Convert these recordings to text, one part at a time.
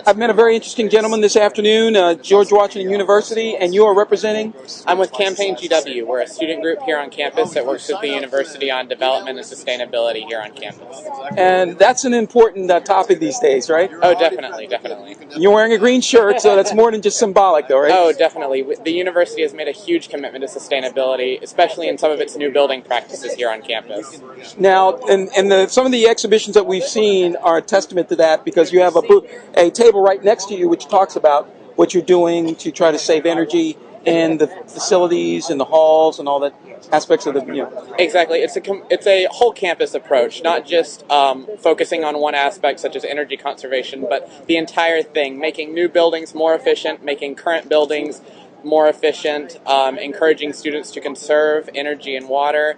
I've met a very interesting gentleman this afternoon, George Washington University, and you are representing? I'm with Campaign GW. We're a student group here on campus that works with the university on development and sustainability here on campus. And that's an important topic these days, right? Oh, definitely, definitely. You're wearing a green shirt, so that's more than just symbolic, though, right? Oh, definitely. The university has made a huge commitment to sustainability, especially in some of its new building practices here on campus. Now, some of the exhibitions that we've seen are a testament to that, because you have a table right next to you which talks about what you're doing to try to save energy in the facilities and the halls and all that aspects of the, Exactly. It's a whole campus approach, not just focusing on one aspect such as energy conservation, but the entire thing, making new buildings more efficient, making current buildings more efficient, encouraging students to conserve energy and water.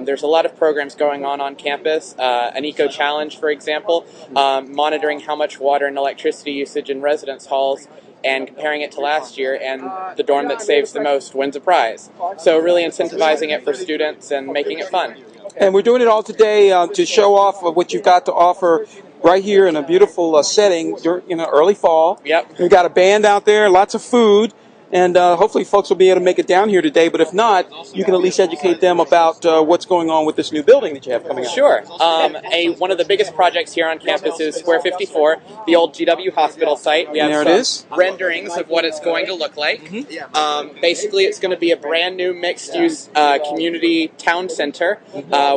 There's a lot of programs going on campus. An eco challenge, for example, monitoring how much water and electricity usage in residence halls and comparing it to last year, and the dorm that saves the most wins a prize. So really incentivizing it for students and making it fun. And we're doing it all today to show off what you've got to offer right here in a beautiful setting during early fall. Yep. We've got a band out there, lots of food. And hopefully folks will be able to make it down here today. But if not, you can at least educate them about what's going on with this new building that you have coming up. Sure. One of the biggest projects here on campus is Square 54, the old GW hospital site. We have some renderings of what it's going to look like. Mm-hmm. Basically, it's going to be a brand new mixed-use community town center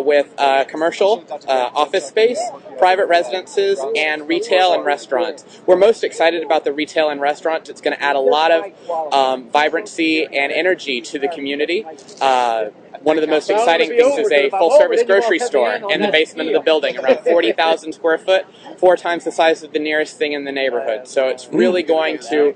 with commercial, office space, private residences, and retail and restaurants. We're most excited about the retail and restaurants. It's going to add a lot of vibrancy and energy to the community. One of the most exciting things is a full-service grocery store in the basement of the building, around 40,000 square foot, 4 times the size of the nearest thing in the neighborhood. So it's really going to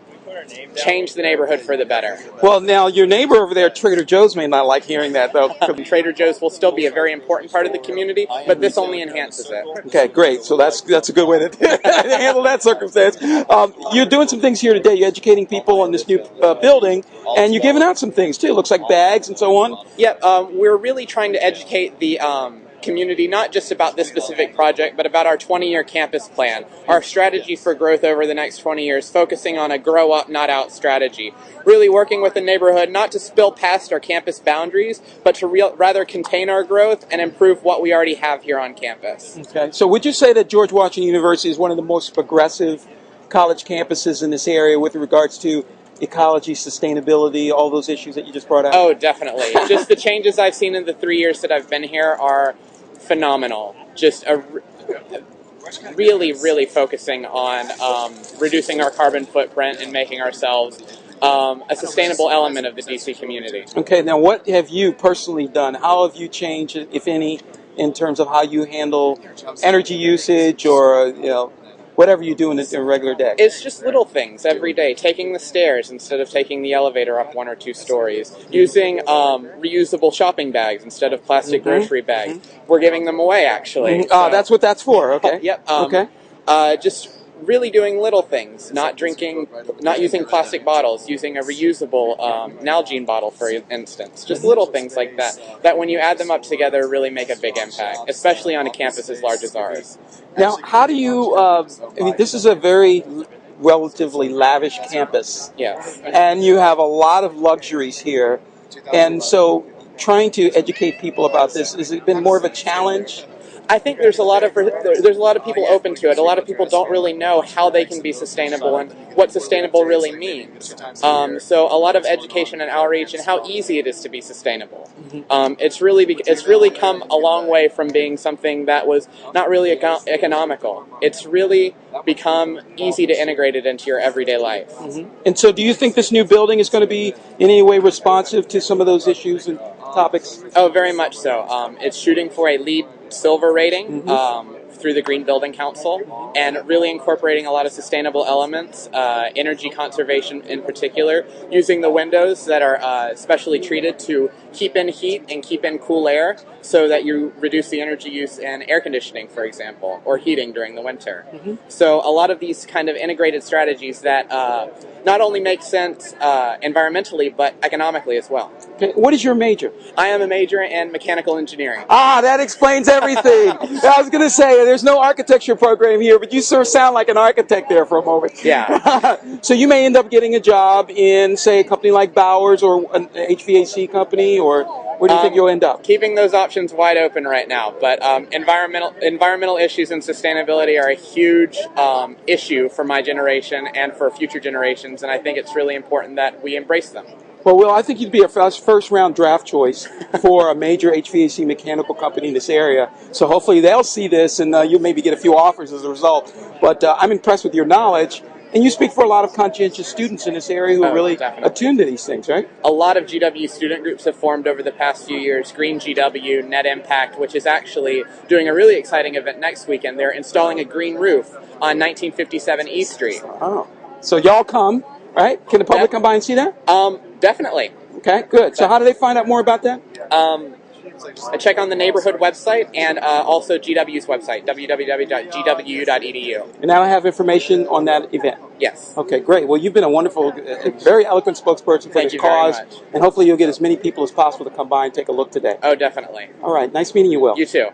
change the neighborhood for the better. Well, now, your neighbor over there, Trader Joe's, may not like hearing that, though. Trader Joe's will still be a very important part of the community, but this only enhances it. Okay, great. So that's a good way to handle that circumstance. You're doing some things here today. You're educating people on this new building, and you're giving out some things, too. It looks like bags and so on. Yep, we're really trying to educate the community, not just about this specific project, but about our 20-year campus plan, our strategy for growth over the next 20 years, focusing on a grow up, not out strategy. Really working with the neighborhood, not to spill past our campus boundaries, but to rather contain our growth and improve what we already have here on campus. Okay. So would you say that George Washington University is one of the most progressive college campuses in this area with regards to ecology, sustainability, all those issues that you just brought out? Oh, definitely. Just the changes I've seen in the 3 years that I've been here are phenomenal. Just really focusing on reducing our carbon footprint and making ourselves a sustainable element of the DC community. Okay, now what have you personally done? How have you changed, if any, in terms of how you handle energy usage or whatever you do in a regular day? It's just little things every day. Taking the stairs instead of taking the elevator up 1 or 2 stories. Using reusable shopping bags instead of plastic grocery bags. We're giving them away, actually. So. That's what that's for, okay. Yep. Okay. Just really doing little things. Not using plastic bottles. Using a reusable Nalgene bottle, for instance. Just little things like that. That when you add them up together really make a big impact. Especially on a campus as large as ours. Now, how do you, this is a very relatively lavish campus. Yes. And you have a lot of luxuries here. And so trying to educate people about this, has it been more of a challenge? I think there's a lot of people open to it. A lot of people don't really know how they can be sustainable and what sustainable really means. So a lot of education and outreach and how easy it is to be sustainable. It's really come a long way from being something that was not really economical. It's really become easy to integrate it into your everyday life. And so do you think this new building is going to be in any way responsive to some of those issues and topics? Oh, very much so. It's shooting for a LEED Silver rating through the Green Building Council, and really incorporating a lot of sustainable elements, energy conservation in particular, using the windows that are specially treated to keep in heat and keep in cool air so that you reduce the energy use in air conditioning, for example, or heating during the winter. So a lot of these kind of integrated strategies that not only make sense environmentally, but economically as well. Okay. What is your major? I am a major in mechanical engineering. Ah, that explains everything. I was going to say, there's no architecture program here, but you sort of sound like an architect there for a moment. Yeah. So you may end up getting a job in, say, a company like Bowers or an HVAC company, or where do you think you'll end up? Keeping those options wide open right now, but environmental issues and sustainability are a huge issue for my generation and for future generations, and I think it's really important that we embrace them. Well, Will, I think you'd be a first-round draft choice for a major HVAC mechanical company in this area. So hopefully they'll see this, and you'll maybe get a few offers as a result. But I'm impressed with your knowledge. And you speak for a lot of conscientious students in this area who are really attuned to these things, right? A lot of GW student groups have formed over the past few years. Green GW, Net Impact, which is actually doing a really exciting event next weekend. They're installing a green roof on 1957 East Street. Oh, so y'all come, right? Can the public come by and see that? Definitely. Okay, good. So how do they find out more about that? Check on the neighborhood website and also GW's website, www.gwu.edu. And now I have information on that event. Yes. Okay, great. Well, you've been a wonderful, very eloquent spokesperson for this cause. And hopefully you'll get as many people as possible to come by and take a look today. Oh, definitely. All right. Nice meeting you, Will. You too.